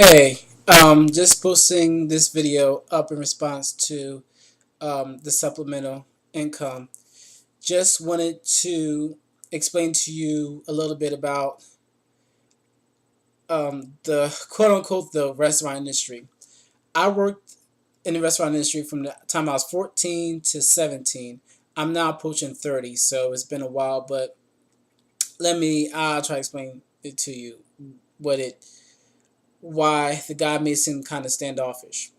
Hey, just posting this video up in response to the supplemental income. Just wanted to explain to you a little bit about the quote unquote the restaurant industry. I worked in the restaurant industry from the time I was 14 to 17. I'm now approaching 30, so it's been a while, but I'll try to explain it to you what it, why the guy may seem kind of standoffish.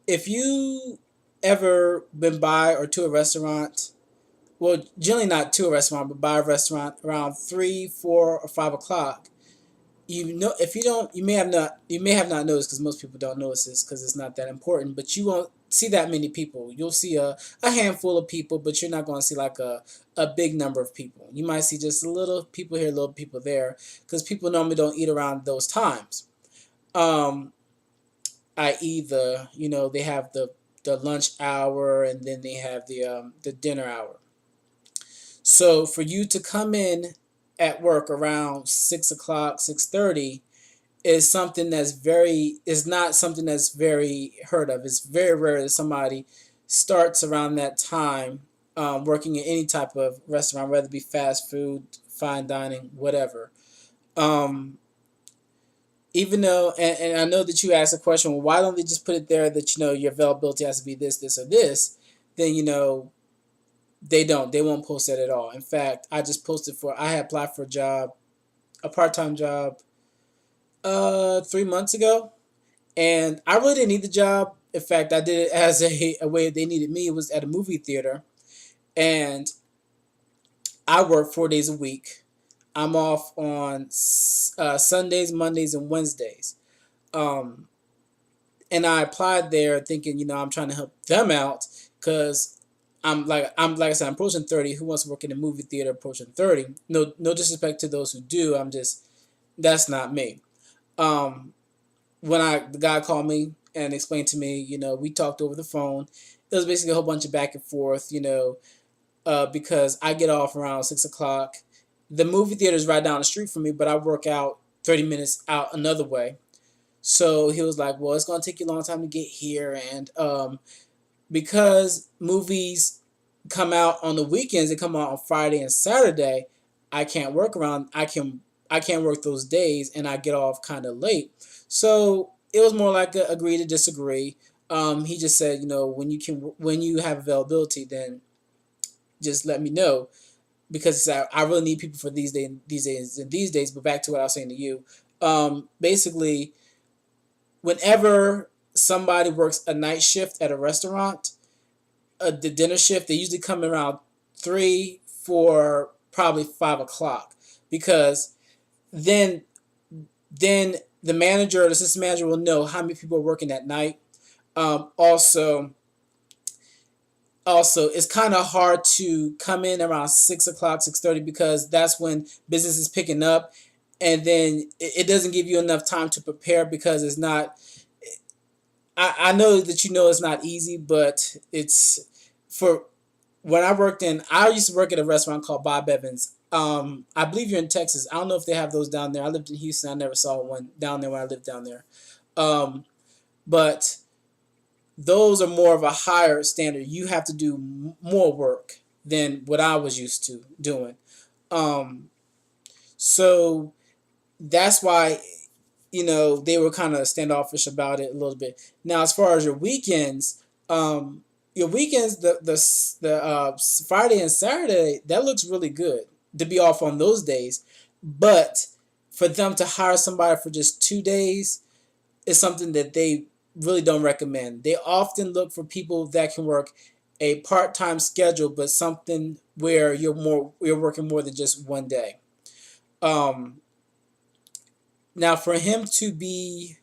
If you ever been by or to a restaurant, well, generally not to a restaurant, but by a restaurant around 3, 4, or 5 o'clock, you know, if you don't, you may have not noticed because most people don't notice this because it's not that important. But you won't see that many people. You'll see a handful of people, but you're not going to see like a big number of people. You might see just a little people here, little people there, because people normally don't eat around those times. Um, i.e. they have the lunch hour and then they have the dinner hour. So for you to come in at work around 6 o'clock, 6:30 is not something that's very heard of. It's very rare that somebody starts around that time working in any type of restaurant, whether it be fast food, fine dining, whatever. Um, Even though, and I know that you asked a question, well, why don't they just put it there that your availability has to be this, this, or this? Then they don't. They won't post that at all. In fact, I had applied for a part time job, 3 months ago, and I really didn't need the job. In fact, I did it as a way they needed me. It was at a movie theater, and I work 4 days a week. I'm off on Sundays, Mondays, and Wednesdays. Um, and I applied there thinking, I'm trying to help them out because I'm like I said, I'm approaching 30. Who wants to work in a movie theater approaching 30? No disrespect to those who do. That's not me. Um, when the guy called me and explained to me, we talked over the phone. It was basically a whole bunch of back and forth, because I get off around 6 o'clock. The movie theater is right down the street from me, but I work out 30 minutes out another way. So he was like, "Well, it's gonna take you a long time to get here, and because movies come out on the weekends, they come out on Friday and Saturday. I can't work around. I can't work those days, and I get off kind of late. So it was more like a agree to disagree. He just said, when you have availability, then just let me know because I really need people for these days. But back to what I was saying to you, basically, whenever somebody works a night shift at a restaurant, the dinner shift, they usually come around 3, 4, probably 5 o'clock, because then then the manager or the assistant manager will know how many people are working that night. Also, it's kind of hard to come in around 6 o'clock, 6:30, because that's when business is picking up, and then it doesn't give you enough time to prepare because it's not. I know that it's not easy, but it's for when I used to work at a restaurant called Bob Evans. I believe you're in Texas. I don't know if they have those down there. I lived in Houston. I never saw one down there when I lived down there. Um, but those are more of a higher standard. You have to do more work than what I was used to doing. Um, so that's why they were kind of standoffish about it a little bit. Now, as far as your weekends, the Friday and Saturday, that looks really good to be off on those days. But for them to hire somebody for just 2 days is something that they really don't recommend. They often look for people that can work a part-time schedule, but something where you're working more than just one day. Um, Now, for him to be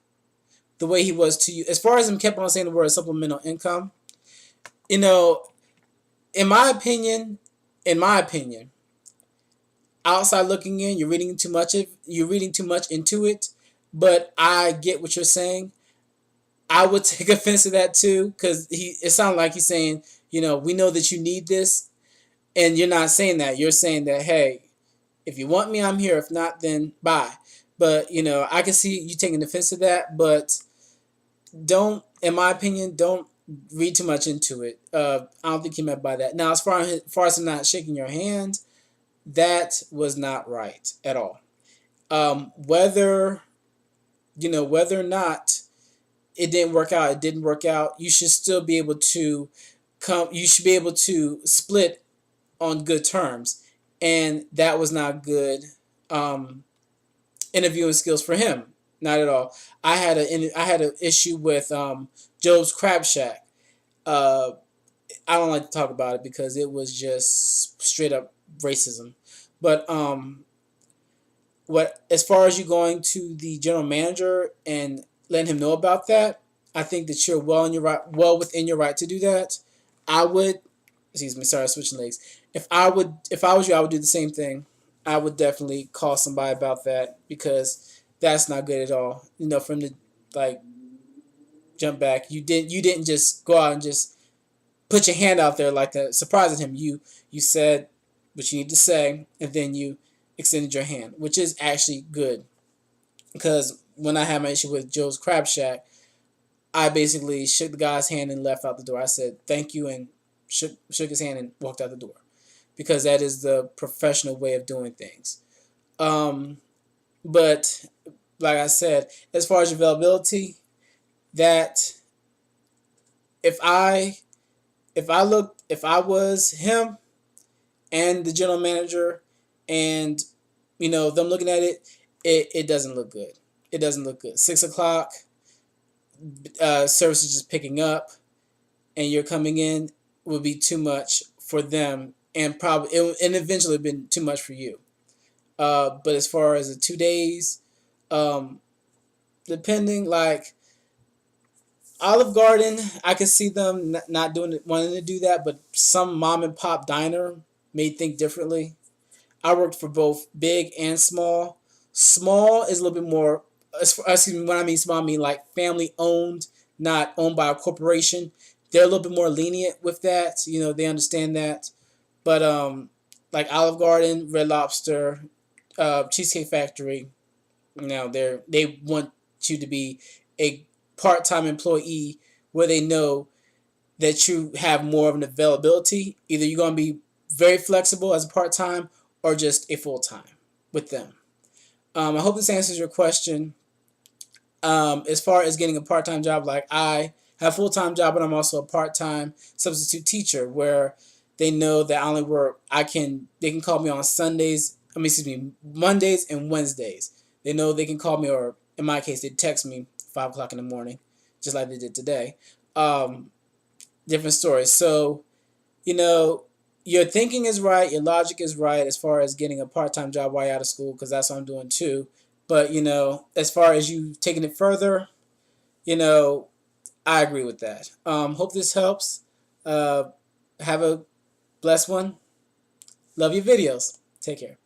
the way he was to you, as far as him kept on saying the word supplemental income, you know, in my opinion, in my opinion, outside looking in, you're reading too much into it. But I get what you're saying. I would take offense to that too, because it sounded like he's saying, we know that you need this, and you're not saying that. You're saying that, hey, if you want me, I'm here. If not, then bye. But I can see you taking offense to that, but don't, in my opinion, don't read too much into it. I don't think he meant by that. Now, as far as him not shaking your hand, that was not right at all. Whether whether or not it didn't work out, it didn't work out. You should still be able to come. You should be able to split on good terms, and that was not good. Um, Interviewing skills for him, not at all. I had an issue with Joe's Crab Shack. Uh, I don't like to talk about it because it was just straight up racism. But what as far as you going to the general manager and letting him know about that, I think that you're well within your right to do that. I would, excuse me, sorry, switching legs. If I was you, I would do the same thing. I would definitely call somebody about that because that's not good at all. For him to like jump back, you didn't just go out and just put your hand out there like that, surprising him. You said what you need to say, and then you extended your hand, which is actually good. Because when I had my issue with Joe's Crab Shack, I basically shook the guy's hand and left out the door. I said thank you and shook his hand and walked out the door because that is the professional way of doing things. Um, but like I said, as far as availability, that if I if I was him and the general manager and them looking at it, it doesn't look good. It doesn't look good. 6 o'clock, service is just picking up, and you're coming in would be too much for them, and probably and eventually been too much for you. But as far as the 2 days, um, depending like Olive Garden, I could see them not doing it, wanting to do that, but some mom and pop diner may think differently. I worked for both big and small. Small is a little bit more. Excuse me. When I mean small, I mean like family owned, not owned by a corporation. They're a little bit more lenient with that. They understand that. But like Olive Garden, Red Lobster, Cheesecake Factory, they want you to be a part-time employee where they know that you have more of an availability. Either you're going to be very flexible as a part-time or just a full-time with them. I hope this answers your question. As far as getting a part-time job, like I have a full-time job, but I'm also a part-time substitute teacher where they know that I only work, they can call me on Sundays, excuse me, Mondays and Wednesdays. They know they can call me, or in my case, they text me 5 o'clock in the morning, just like they did today. Um, Different stories. So, you know, your thinking is right, your logic is right as far as getting a part-time job while you're out of school, because that's what I'm doing too. But, as far as you taking it further, you know, I agree with that. Hope this helps. Uh, have a blessed one. Love your videos. Take care.